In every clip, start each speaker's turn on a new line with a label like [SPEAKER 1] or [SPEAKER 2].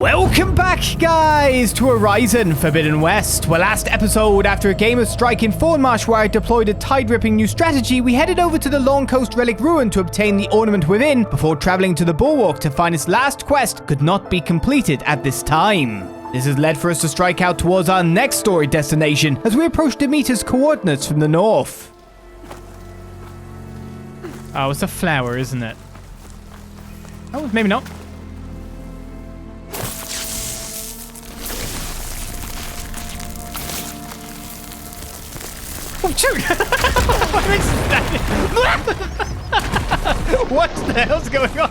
[SPEAKER 1] Welcome back, guys, to Horizon Forbidden West. Well, last episode, after a game of Strike in Thornmarsh where I deployed a tide-ripping new strategy, we headed over to the Long Coast Relic Ruin to obtain the ornament within, before traveling to the Bulwark to find its last quest could not be completed at this time. This has led for us to strike out towards our next story destination as we approach Demeter's coordinates from the north. Oh, it's a flower, isn't it? Oh, maybe not. Oh, shoot! What the hell's going on?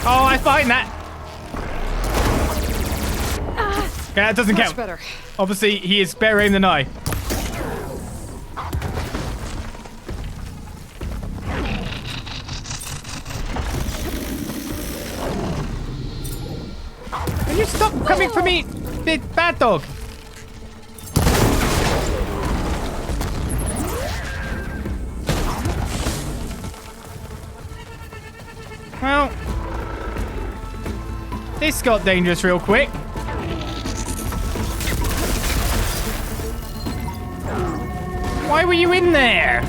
[SPEAKER 1] Oh, I find that. Okay, that doesn't count.
[SPEAKER 2] Better.
[SPEAKER 1] Obviously, he is better aim than I. Can you stop coming for me, big bad dog? Well, this got dangerous real quick. Why were you in there?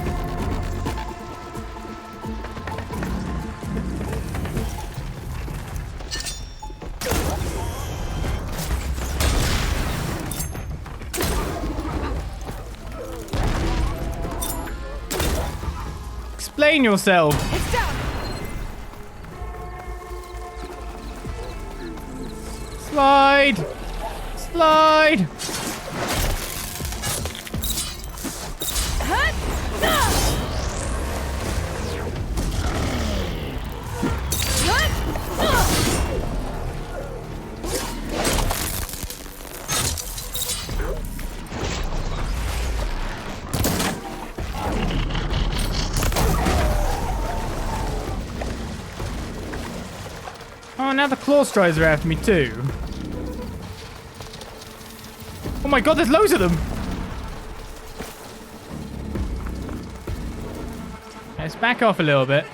[SPEAKER 1] Explain yourself.
[SPEAKER 2] It's down.
[SPEAKER 1] Slide. Slide. Oh, now the claw strides are after me too. Oh my god, there's loads of them. Let's back off a little bit.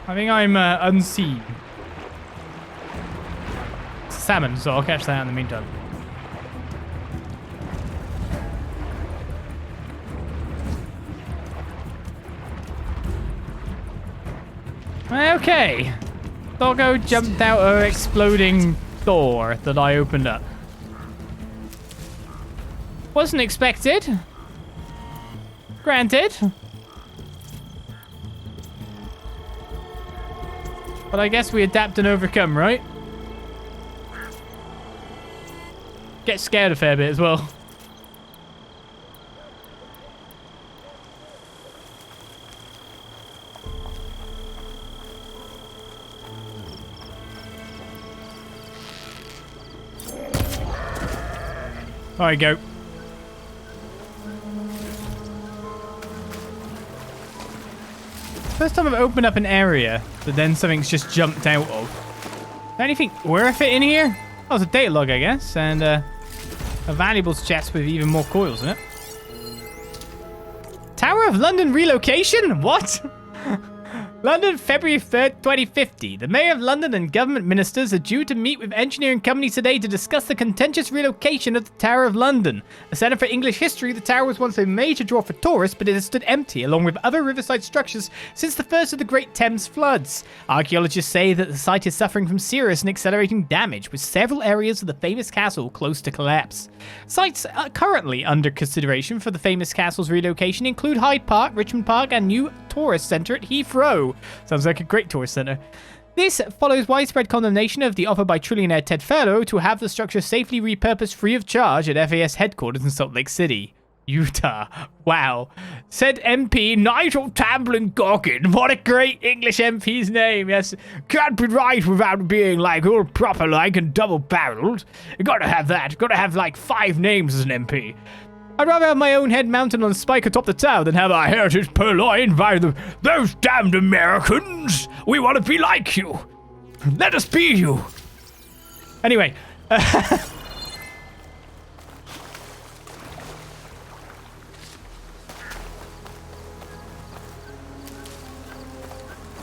[SPEAKER 1] I think I'm unseen. It's salmon, so I'll catch that in the meantime. Okay. Doggo jumped out of an exploding door that I opened up. Wasn't expected. Granted. But I guess we adapt and overcome, right? Get scared a fair bit as well. There you go. First time I've opened up an area that then something's just jumped out of. Is there anything worth it in here? Oh, it's a data log, I guess, and a valuables chest with even more coils in it. Tower of London relocation? What? London, February 3rd, 2050. The Mayor of London and government ministers are due to meet with engineering companies today to discuss the contentious relocation of the Tower of London. A centre for English history, the tower was once a major draw for tourists, but it has stood empty, along with other riverside structures, since the first of the Great Thames floods. Archaeologists say that the site is suffering from serious and accelerating damage, with several areas of the famous castle close to collapse. Sites currently under consideration for the famous castle's relocation include Hyde Park, Richmond Park, and new tourist centre at Heathrow. Sounds like a great tourist centre. This follows widespread condemnation of the offer by trillionaire Ted Furlow to have the structure safely repurposed free of charge at FAS headquarters in Salt Lake City, Utah. Wow. Said MP Nigel Tamblyn Goggin. What a great English MP's name. Yes. Can't be right without being like all proper like and double barreled. You gotta have that. Gotta have like 5 names as an MP. I'd rather have my own head mounted on a spike atop the tower than have our heritage purloined by those damned Americans. We want to be like you. Let us be you. Anyway.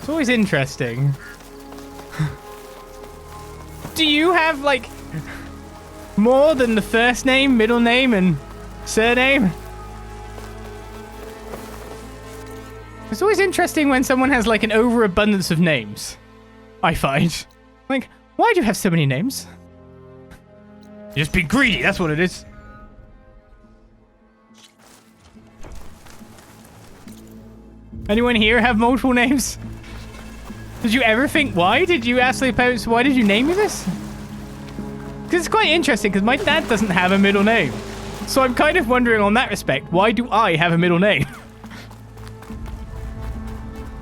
[SPEAKER 1] It's always interesting. Do you have, like, more than the first name, middle name, and surname? It's always interesting when someone has, like, an overabundance of names, I find. Like, why do you have so many names? You're just being greedy, that's what it is. Anyone here have multiple names? Did you ever think, why did you ask the parents, why did you name me this? Because it's quite interesting, because my dad doesn't have a middle name. So I'm kind of wondering on that respect, why do I have a middle name?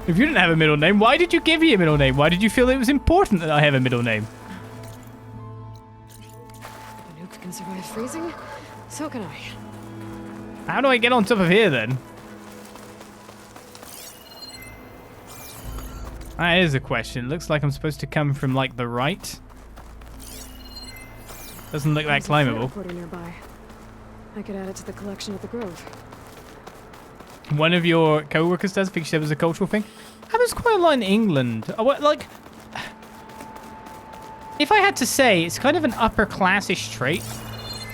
[SPEAKER 1] If you didn't have a middle name, why did you give me a middle name? Why did you feel it was important that I have a middle name?
[SPEAKER 2] A nuke can survive freezing, so can I.
[SPEAKER 1] How do I get on top of here, then? That is a question. It looks like I'm supposed to come from, like, the right. Doesn't look that climbable.
[SPEAKER 2] Nearby. I could add it to the collection at the Grove.
[SPEAKER 1] One of your co-workers does. I think she said it was a cultural thing. Happens quite a lot in England. Like, if I had to say, it's kind of an upper classish trait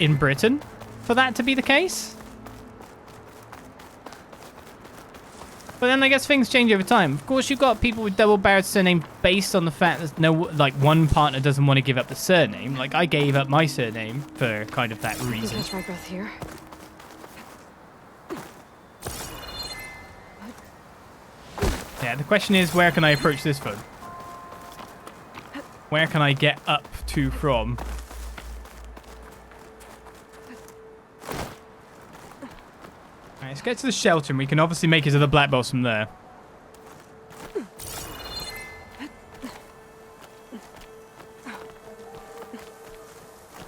[SPEAKER 1] in Britain for that to be the case. But then I guess things change over time. Of course, you've got people with double-barreled surname based on the fact that like one partner doesn't want to give up the surname. Like I gave up my surname for kind of that reason.
[SPEAKER 2] Catch my breath here.
[SPEAKER 1] Yeah, the question is, where can I approach this phone? Where can I get up to from? Alright, let's get to the shelter and we can obviously make it to the black box from there.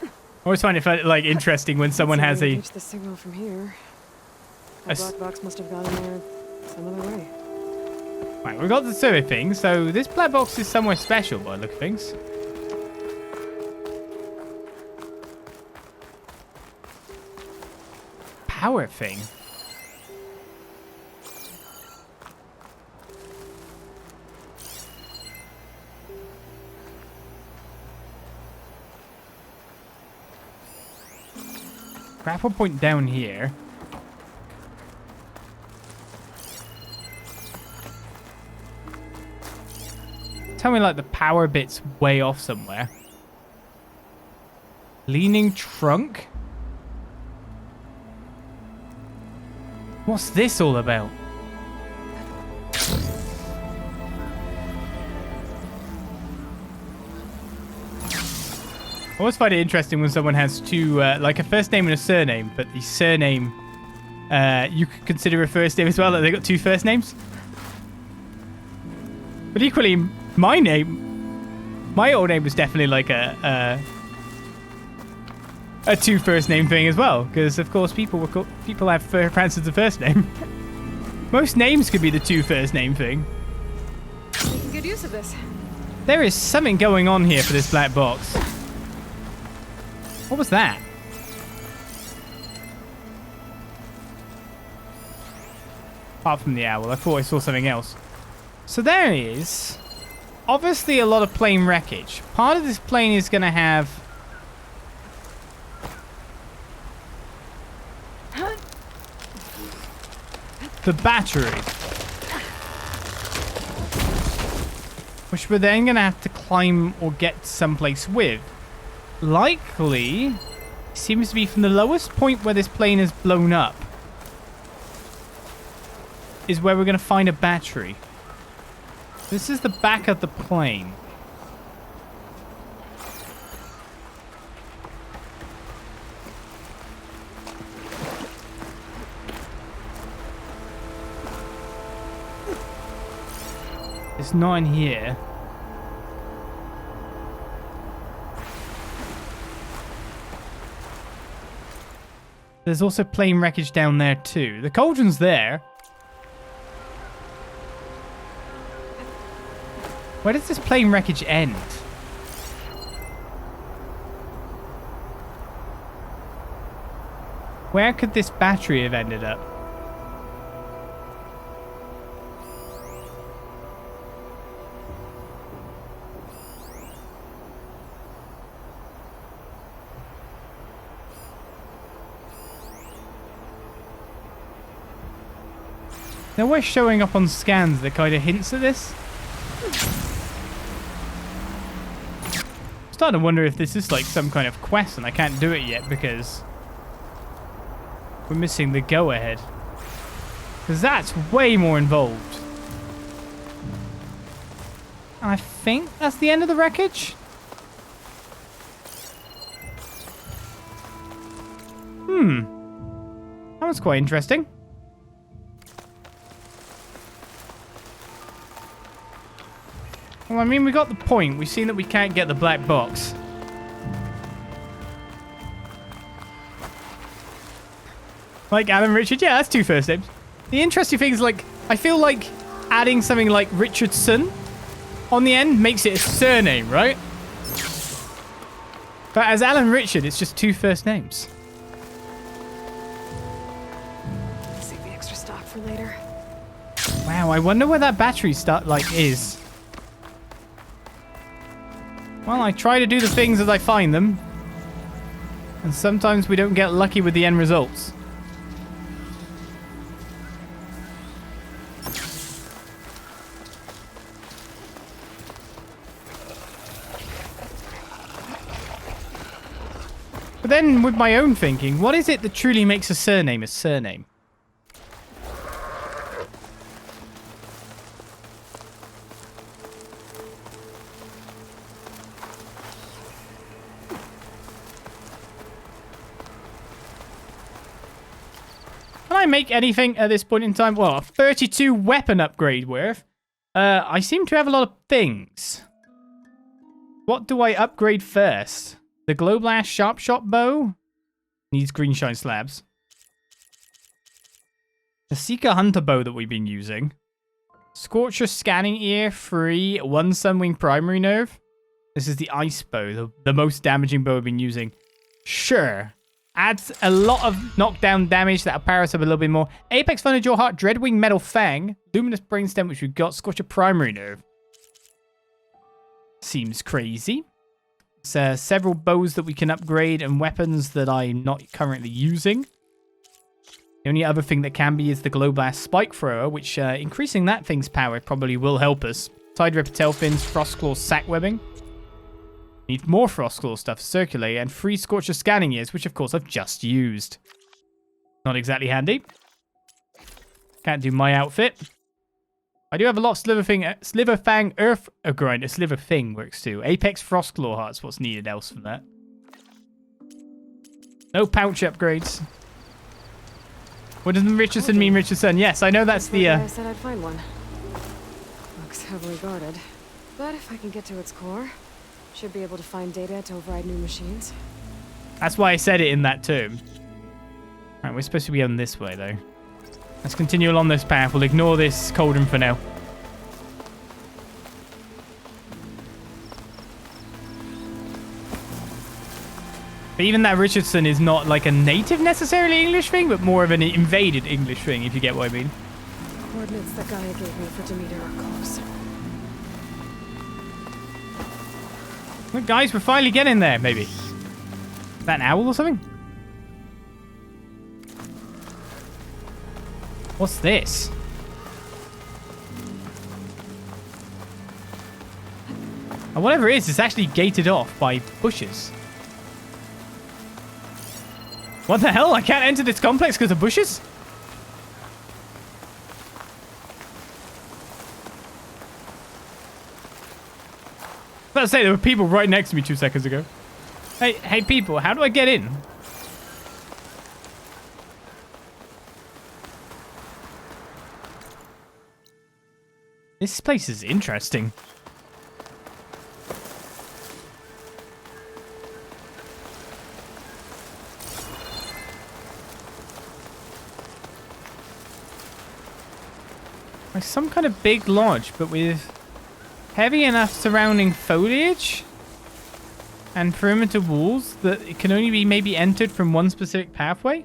[SPEAKER 1] I always find it like interesting when someone has a...
[SPEAKER 2] Reach the signal from here. The black box must have gotten there some other way.
[SPEAKER 1] Right, we've got the survey thing, so this black box is somewhere special by the look of things. Power thing. Grapple point down here. Tell me like the power bit's way off somewhere. Leaning trunk? What's this all about? I always find it interesting when someone has two, like a first name and a surname, but the surname, you could consider a first name as well, like they got two first names. But equally, my old name was definitely like a two first name thing as well, because of course people have Francis the first name. Most names could be the two first name thing.
[SPEAKER 2] Making good use of this.
[SPEAKER 1] There is something going on here for this black box. What was that? Apart from the owl, I thought I saw something else. So there is obviously a lot of plane wreckage. Part of this plane is going to have the battery, which we're then going to have to climb or get someplace with. Likely seems to be from the lowest point where this plane is blown up is where we're going to find a battery. This is the back of the plane. It's not in here. There's also plane wreckage down there too. The cauldron's there. Where does this plane wreckage end? Where could this battery have ended up? Nowhere showing up on scans that kind of hints at this. I'm starting to wonder if this is like some kind of quest and I can't do it yet because we're missing the go-ahead. Because that's way more involved. And I think that's the end of the wreckage. That was quite interesting. Well, I mean, we got the point. We've seen that we can't get the black box. Like Alan Richard? Yeah, that's 2 first names. The interesting thing is, like, I feel like adding something like Richardson on the end makes it a surname, right? But as Alan Richard, it's just 2 first names.
[SPEAKER 2] Save the extra stock for later.
[SPEAKER 1] Wow, I wonder where that battery is. Well, I try to do the things as I find them. And sometimes we don't get lucky with the end results. But then, with my own thinking, what is it that truly makes a surname a surname? Can I make anything at this point in time? Well, a 32 weapon upgrade worth. I seem to have a lot of things. What do I upgrade first? The Glow Blast Sharp Shot Bow needs green shine slabs. The Seeker Hunter Bow that we've been using. Scorcher Scanning Ear, free. 1 Sunwing Primary Nerve. This is the Ice Bow, the most damaging bow we've been using. Sure. Adds a lot of knockdown damage that'll power us up a little bit more. Apex Thunder Jaw Heart, Dreadwing Metal Fang, Luminous Brainstem, which we've got, Scorcher Primary Nerve. Seems crazy. Several bows that we can upgrade and weapons that I'm not currently using. The only other thing that can be is the Glow Blast Spike Thrower, which increasing that thing's power probably will help us. Tide Ripper Tail Fins, Frostclaw Sack Webbing. Need more Frostclaw stuff to circulate, and 3 Scorcher Scanning Ears, which of course I've just used. Not exactly handy. Can't do my outfit. I do have a lot of Sliver Fang Earth Grind. A Sliver Thing works too. Apex Frostclaw Heart's what's needed else from that. No pouch upgrades. What does Richardson mean, Richardson? Yes, I know that's the...
[SPEAKER 2] I said I'd find one. Looks heavily guarded. But if I can get to its core, should be able to find data to override new machines.
[SPEAKER 1] That's why I said it in that term. Alright, we're supposed to be on this way, though. Let's continue along this path. We'll ignore this cauldron for now. But even that Richardson is not like a native necessarily English thing, but more of an invaded English thing, if you get what I mean.
[SPEAKER 2] Coordinates that Gaia gave me for Demeter are close.
[SPEAKER 1] Look, guys, we're finally getting there, maybe. Is that an owl or something? What's this? And whatever it is, it's actually gated off by bushes. What the hell? I can't enter this complex because of bushes? I was about to say, there were people right next to me 2 seconds ago. Hey people, how do I get in? This place is interesting. Like some kind of big lodge, but with heavy enough surrounding foliage and perimeter walls that it can only be maybe entered from one specific pathway.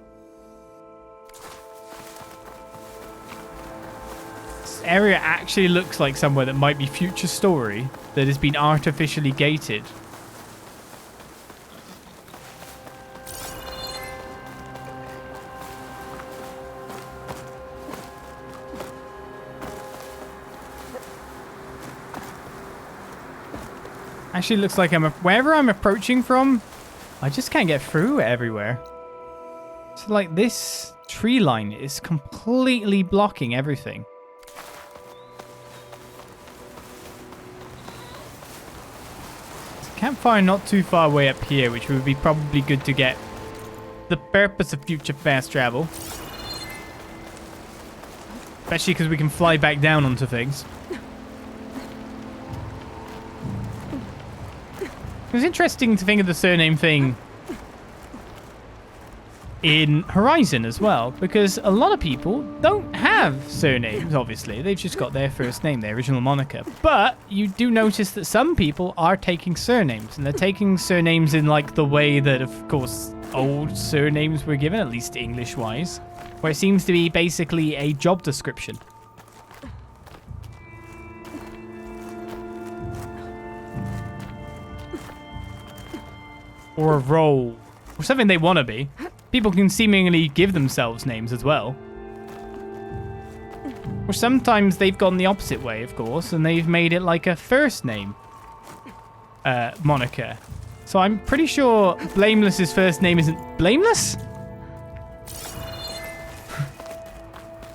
[SPEAKER 1] This area actually looks like somewhere that might be future story that has been artificially gated. Actually, looks like wherever I'm approaching from, I just can't get through everywhere. So, like, this tree line is completely blocking everything. There's a campfire not too far away up here, which would be probably good to get the purpose of future fast travel. Especially because we can fly back down onto things. It was interesting to think of the surname thing in Horizon as well, because a lot of people don't have surnames, obviously. They've just got their first name, their original moniker. But you do notice that some people are taking surnames, and they're taking surnames in like the way that, of course, old surnames were given, at least English-wise, where it seems to be basically a job description. Or a role, or something they want to be. People can seemingly give themselves names as well. Or sometimes they've gone the opposite way, of course, and they've made it like a first name moniker. So I'm pretty sure Blameless's first name isn't Blameless?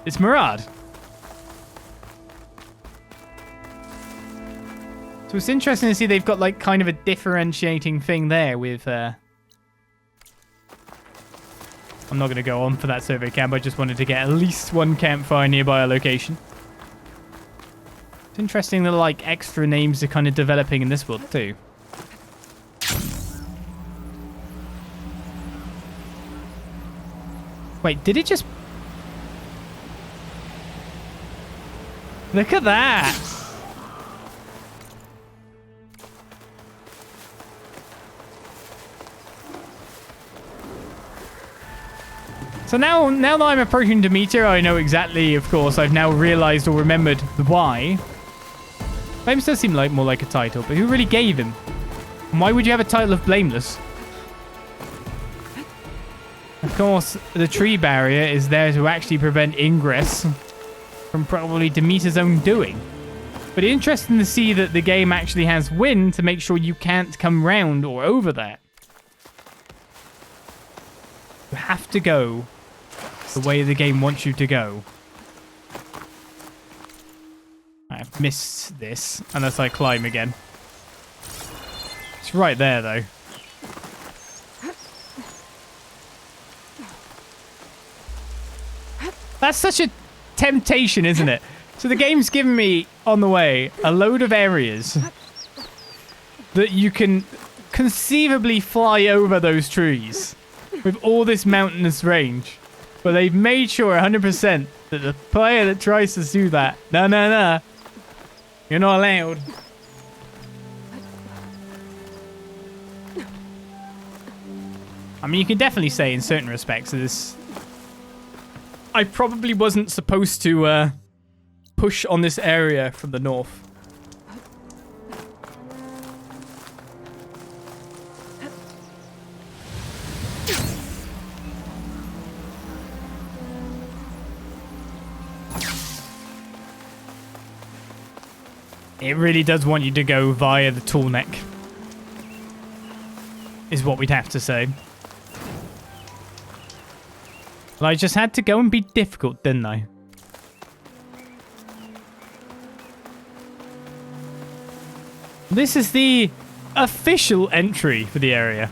[SPEAKER 1] It's Murad. So it's interesting to see they've got like kind of a differentiating thing there with... I'm not going to go on for that survey camp. I just wanted to get at least one campfire nearby our location. It's interesting that like extra names are kind of developing in this world too. Wait, did it just... Look at that! So now that I'm approaching Demeter, I know exactly, of course, I've now realized or remembered the why. Blameless does seem like more like a title, but who really gave him? And why would you have a title of Blameless? Of course, the tree barrier is there to actually prevent ingress from probably Demeter's own doing. But interesting to see that the game actually has wind to make sure you can't come round or over that. You have to go the way the game wants you to go. I've missed this, unless I climb again. It's right there, though. That's such a temptation, isn't it? So the game's given me, on the way, a load of areas that you can conceivably fly over those trees with all this mountainous range. But they've made sure 100% that the player that tries to do that, no, you're not allowed. I mean, you can definitely say in certain respects that this... I probably wasn't supposed to push on this area from the north. It really does want you to go via the tall neck, is what we'd have to say. But I just had to go and be difficult, didn't I? This is the official entry for the area.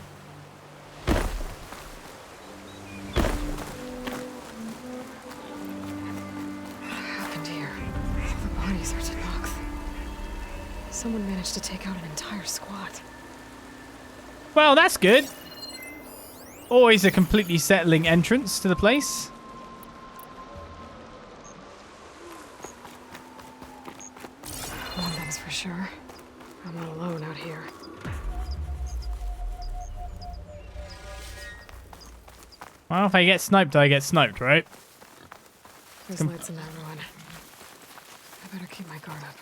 [SPEAKER 2] Someone managed to take out an entire squad.
[SPEAKER 1] Well, that's good. Always a completely settling entrance to the place.
[SPEAKER 2] One thing's for sure. I'm not alone out here.
[SPEAKER 1] Well, if I get sniped, I get sniped, right?
[SPEAKER 2] There's lights in that ruin. I better keep my guard up.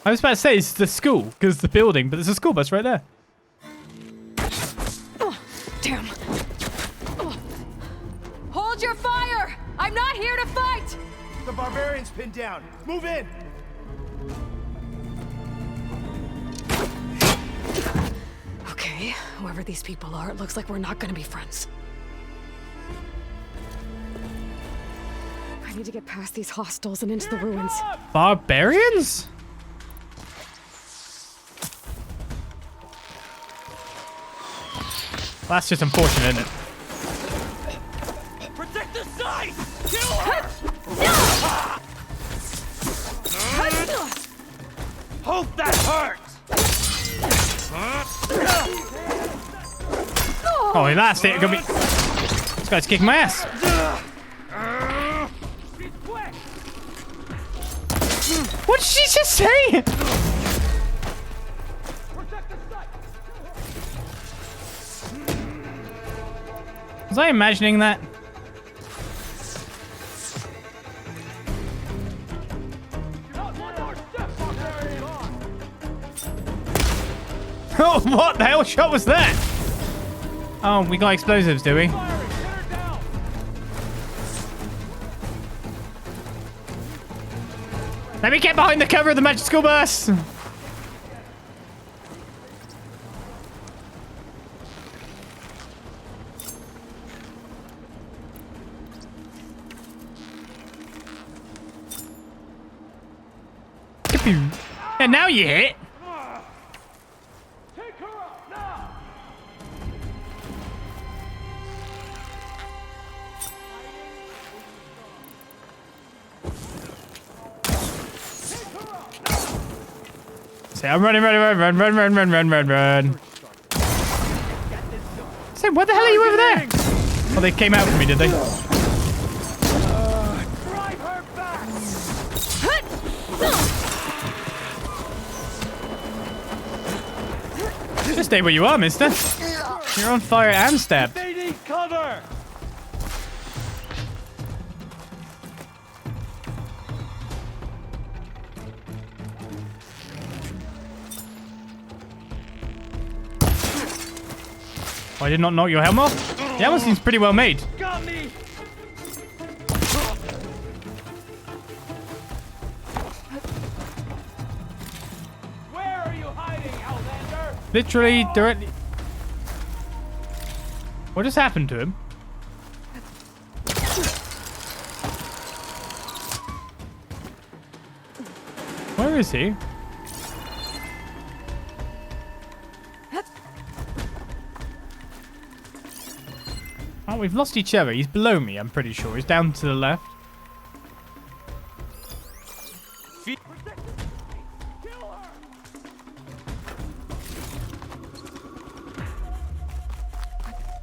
[SPEAKER 1] I was about to say it's the school, because the building, but there's a school bus right there.
[SPEAKER 2] Oh, damn. Oh. Hold your fire! I'm not here to fight!
[SPEAKER 3] The barbarian's pinned down. Move in!
[SPEAKER 2] Okay, whoever these people are, it looks like we're not gonna be friends. I need to get past these hostels and into the ruins.
[SPEAKER 1] Barbarians? Well, that's just unfortunate, isn't it?
[SPEAKER 3] Protect the site! Kill her! Hope that hurt!
[SPEAKER 1] Oh, that's it. Gonna be... This guy's kicking my ass. What did she just say? Was I imagining that? Oh, what the hell shot was that? Oh, we got explosives, do we? Let me get behind the cover of the magical bus. And now you hit.
[SPEAKER 3] Take her out now!
[SPEAKER 1] Say, I'm running, run. Say, what the hell are you over there? Oh, they came out for me, did they?
[SPEAKER 3] Drive her back!
[SPEAKER 1] Just stay where you are, mister. You're on fire and stabbed.
[SPEAKER 3] They need cover!
[SPEAKER 1] Oh, I did not knock your helmet off? The helmet seems pretty well made.
[SPEAKER 3] Got me! Where are you hiding, Outlander?
[SPEAKER 1] Literally, directly... What just happened to him? Where is he? Oh, we've lost each other. He's below me, I'm pretty sure. He's down to the left.
[SPEAKER 3] Kill her!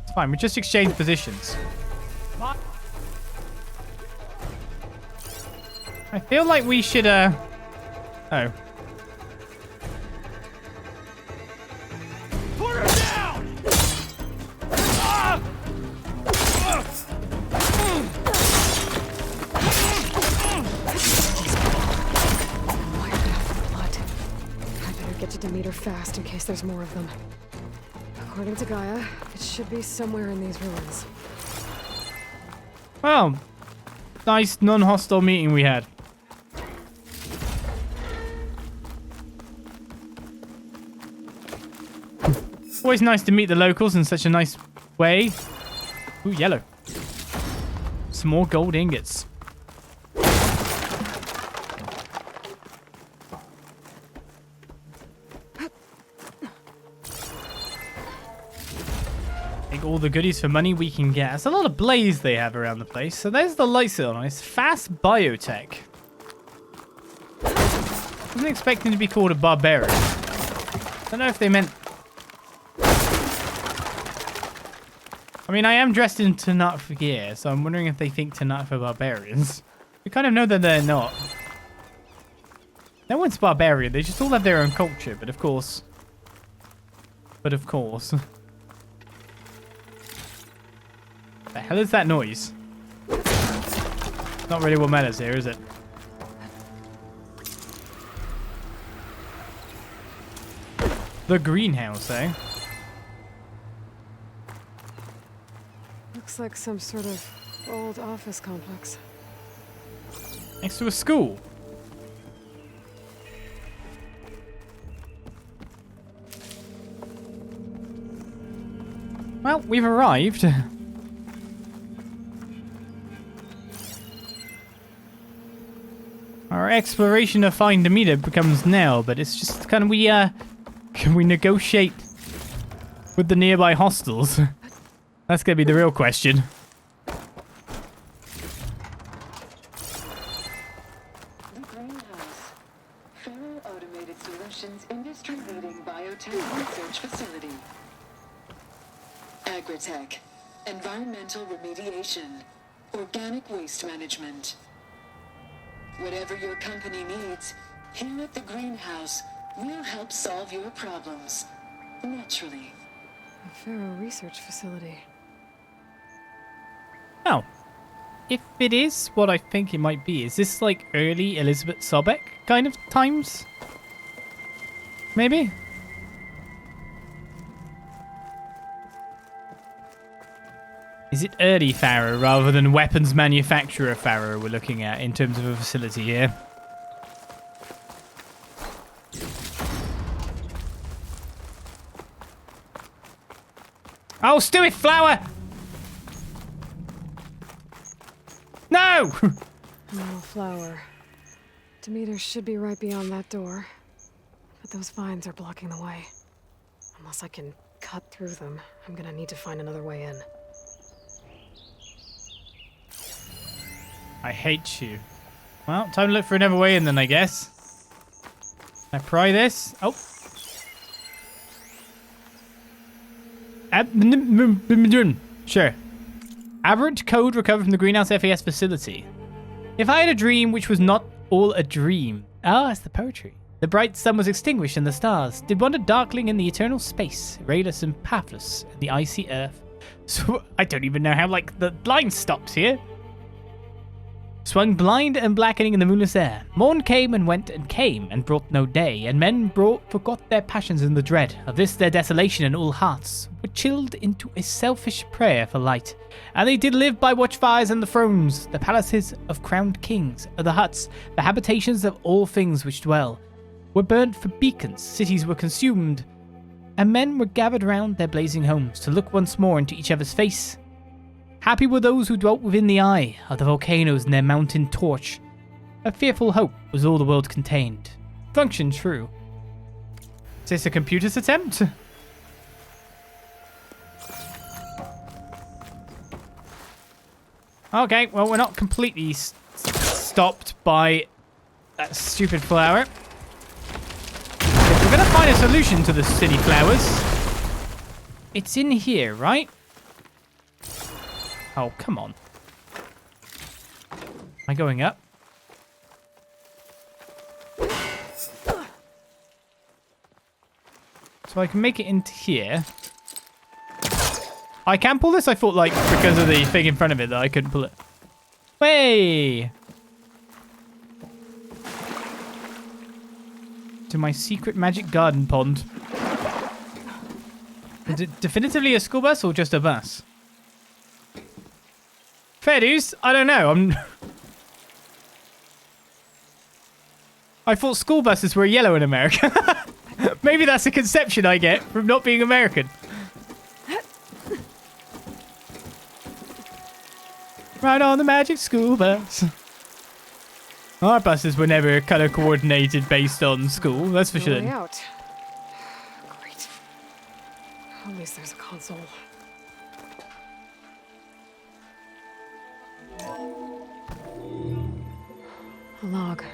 [SPEAKER 1] It's fine. We just exchanged positions. I feel like we should, Oh.
[SPEAKER 3] Put her down! Ah!
[SPEAKER 2] Blood. I better get to Demeter fast in case there's more of them. According to Gaia, it should be somewhere in these ruins.
[SPEAKER 1] Well, nice non-hostile meeting we had. Always nice to meet the locals in such a nice way. Ooh, yellow. Some more gold ingots. Take all the goodies for money we can get. There's a lot of blaze they have around the place. So there's the lights on. It's fast biotech. Wasn't expecting to be called a barbarian. Don't know if they meant... I mean, I am dressed in Tanat gear, so I'm wondering if they think Tanat are barbarians. We kind of know that they're not. No one's barbarian. They just all have their own culture, but of course... The hell is that noise? Not really what matters here, is it? The greenhouse, eh?
[SPEAKER 2] Looks like some sort of old office complex.
[SPEAKER 1] Next to a school. Well, we've arrived. Our exploration of Find Demeter becomes now, but it's just can we negotiate with the nearby hostels? That's gonna be the real question.
[SPEAKER 4] The greenhouse. Federal Automated Solutions industry-leading biotech research facility. Agritech. Environmental remediation. Organic waste management. Whatever your company needs, here at the greenhouse, we'll help solve your problems. Naturally.
[SPEAKER 2] A Pharaoh research facility.
[SPEAKER 1] Oh. If it is what I think it might be, is this like early Elizabeth Sobek kind of times? Maybe? Is it early Pharaoh rather than weapons manufacturer Pharaoh we're looking at in terms of a facility here? Oh, stew it, flower! No!
[SPEAKER 2] Oh, flower. Demeter should be right beyond that door. But those vines are blocking the way. Unless I can cut through them, I'm gonna need to find another way in.
[SPEAKER 1] I hate you. Well, time to look for another way in then, I guess. Can I pry this? Oh. Sure. Aberrant code recovered from the Greenhouse FAS facility. If I had a dream which was not all a dream. Ah, it's the poetry. The bright sun was extinguished and the stars did wander darkling in the eternal space, rayless and pathless in the icy earth. So I don't even know how, like, the line stops here. Swung blind and blackening in the moonless air. Morn came and went and came and brought no day, and men forgot their passions in the dread of this their desolation, and all hearts were chilled into a selfish prayer for light. And they did live by watchfires and the thrones, the palaces of crowned kings, of the huts, the habitations of all things which dwell, were burnt for beacons, cities were consumed, and men were gathered round their blazing homes to look once more into each other's face. Happy were those who dwelt within the eye of the volcanoes in their mountain torch. A fearful hope was all the world contained. Function true. Is this a computer's attempt? Okay, well, we're not completely stopped by that stupid flower. If we're gonna find a solution to the city flowers, it's in here, right? Oh, come on. Am I going up? So I can make it into here. I can pull this? I thought, like, because of the thing in front of it that I couldn't pull it. Way! To my secret magic garden pond. Is it definitively a school bus or just a bus? Fair dues, I don't know. I thought school buses were yellow in America. Maybe that's a conception I get from not being American. Right on the magic school bus. Our buses were never color coordinated based on school, that's for sure.
[SPEAKER 2] Way out. Great. At least there's a console. A log.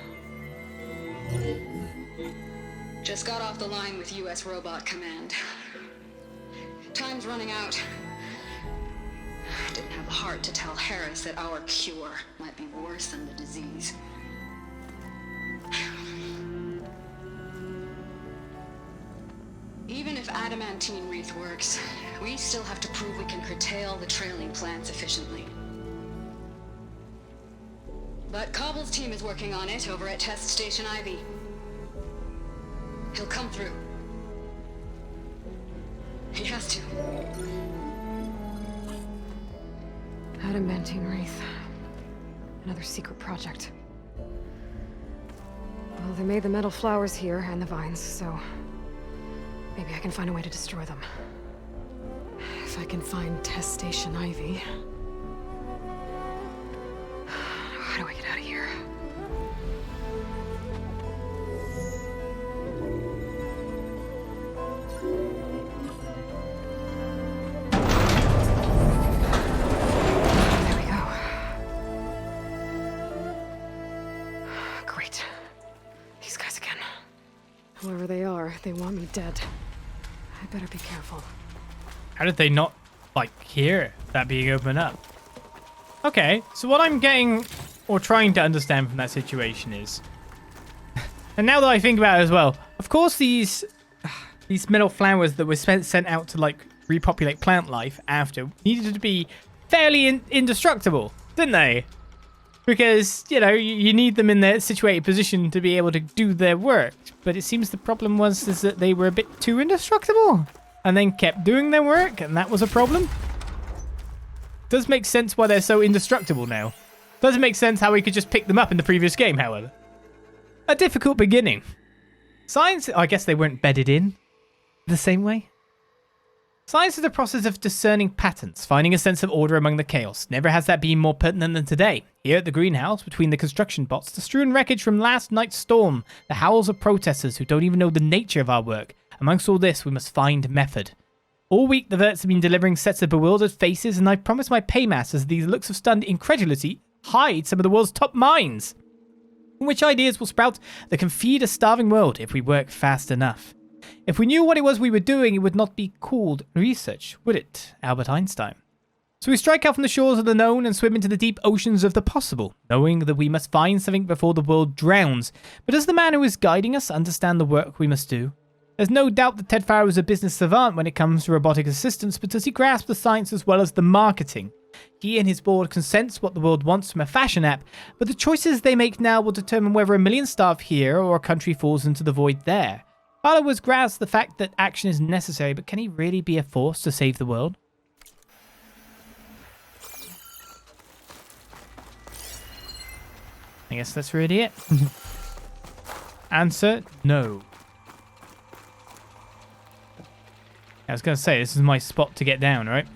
[SPEAKER 4] Just got off the line with U.S. Robot Command. Time's running out. Didn't have the heart to tell Harris that our cure might be worse than the disease. Even if adamantine wreath works, we still have to prove we can curtail the trailing plants efficiently. But Cobble's team is working on it over at Test Station Ivy. He'll come through. He has to.
[SPEAKER 2] Adamantine wreath. Another secret project. Well, they made the metal flowers here and the vines, so maybe I can find a way to destroy them. If I can find test station Ivy. How do I get out of here? There we go. Great. These guys again. Whoever they are, they want me dead. I better be careful.
[SPEAKER 1] How did they not, like, hear that being opened up? Okay, so what I'm getting, or trying to understand from that situation is... and now that I think about it as well, of course these metal flowers that were sent out to, like, repopulate plant life after needed to be fairly indestructible, didn't they? Because, you know, you need them in their situated position to be able to do their work. But it seems the problem was that they were a bit too indestructible. And then kept doing their work, and that was a problem. Does make sense why they're so indestructible now. Doesn't make sense how we could just pick them up in the previous game, however. A difficult beginning. Science, I guess they weren't bedded in the same way. Science is the process of discerning patterns, finding a sense of order among the chaos. Never has that been more pertinent than today. Here at the greenhouse, between the construction bots, the strewn wreckage from last night's storm, the howls of protesters who don't even know the nature of our work. Amongst all this, we must find method. All week, the verts have been delivering sets of bewildered faces, and I've promised my paymasters these looks of stunned incredulity hide some of the world's top minds. From which ideas will sprout that can feed a starving world if we work fast enough. If we knew what it was we were doing, it would not be called research, would it, Albert Einstein? So we strike out from the shores of the known and swim into the deep oceans of the possible, knowing that we must find something before the world drowns. But does the man who is guiding us understand the work we must do? There's no doubt that Ted Farrow is a business savant when it comes to robotic assistance, but does he grasp the science as well as the marketing? He and his board can sense what the world wants from a fashion app, but the choices they make now will determine whether 1 million staff here or a country falls into the void there. Farrow has grasped the fact that action is necessary, but can he really be a force to save the world? I guess that's really it. Answer, no. I was going to say, this is my spot to get down, right?